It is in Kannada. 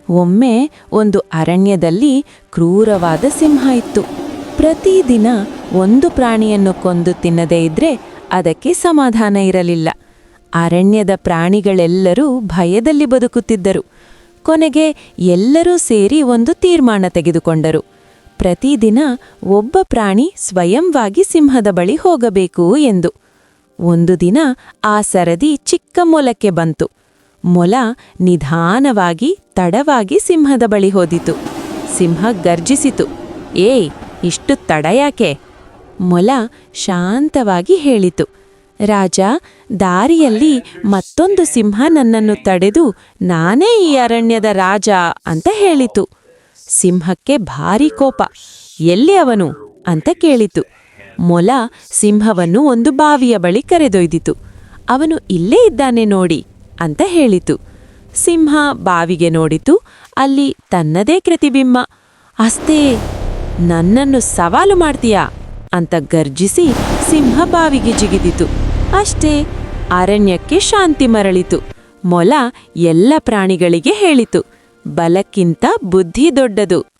ಒಮ್ಮೆ ಒಂದು ಅರಣ್ಯದಲ್ಲಿ ಕ್ರೂರವಾದ ಸಿಂಹ ಇತ್ತು. ಪ್ರತಿದಿನ ಒಂದು ಪ್ರಾಣಿಯನ್ನು ಕೊಂದು ತಿನ್ನದೇ ಇದ್ರೆ ಅದಕ್ಕೆ ಸಮಾಧಾನ ಇರಲಿಲ್ಲ. ಅರಣ್ಯದ ಪ್ರಾಣಿಗಳೆಲ್ಲರೂ ಭಯದಲ್ಲಿ ಬದುಕುತ್ತಿದ್ದರು. ಕೊನೆಗೆ ಎಲ್ಲರೂ ಸೇರಿ ಒಂದು ತೀರ್ಮಾನ ತೆಗೆದುಕೊಂಡರು. ಪ್ರತಿದಿನ ಒಬ್ಬ ಪ್ರಾಣಿ ಸ್ವಯಂವಾಗಿ ಸಿಂಹದ ಬಳಿ ಹೋಗಬೇಕು ಎಂದು. ಒಂದು ದಿನ ಆ ಸರದಿ ಚಿಕ್ಕ ಮೊಲಕ್ಕೆ ಬಂತು. ಮೊಲ ನಿಧಾನವಾಗಿ ತಡವಾಗಿ ಸಿಂಹದ ಬಳಿ ಹೋದಿತು. ಸಿಂಹ ಗರ್ಜಿಸಿತು, ಏಯ್, ಇಷ್ಟು ತಡ ಯಾಕೆ? ಮೊಲ ಶಾಂತವಾಗಿ ಹೇಳಿತು, ರಾಜ, ದಾರಿಯಲ್ಲಿ ಮತ್ತೊಂದು ಸಿಂಹ ನನ್ನನ್ನು ತಡೆದು ನಾನೇ ಈ ಅರಣ್ಯದ ರಾಜ ಅಂತ ಹೇಳಿತು. ಸಿಂಹಕ್ಕೆ ಭಾರೀ ಕೋಪ. ಎಲ್ಲಿ ಅವನು ಅಂತ ಕೇಳಿತು. ಮೊಲ ಸಿಂಹವನ್ನು ಒಂದು ಬಾವಿಯ ಬಳಿ ಕರೆದೊಯ್ದಿತು. ಅವನು ಇಲ್ಲೇ ಇದ್ದಾನೆ ನೋಡಿ ಅಂತ ಹೇಳಿತು. ಸಿಂಹ ಬಾವಿಗೆ ನೋಡಿತು. ಅಲ್ಲಿ ತನ್ನದೇ ಪ್ರತಿಬಿಂಬ. ಅಷ್ಟೇ, ನನ್ನನ್ನು ಸವಾಲು ಮಾಡ್ತೀಯಾ ಅಂತ ಗರ್ಜಿಸಿ ಸಿಂಹ ಬಾವಿಗೆ ಜಿಗಿದಿತು. ಅಷ್ಟೇ, ಅರಣ್ಯಕ್ಕೆ ಶಾಂತಿ ಮರಳಿತು. ಮೊಲ ಎಲ್ಲ ಪ್ರಾಣಿಗಳಿಗೆ ಹೇಳಿತು, ಬಲಕ್ಕಿಂತ ಬುದ್ಧಿ ದೊಡ್ಡದು.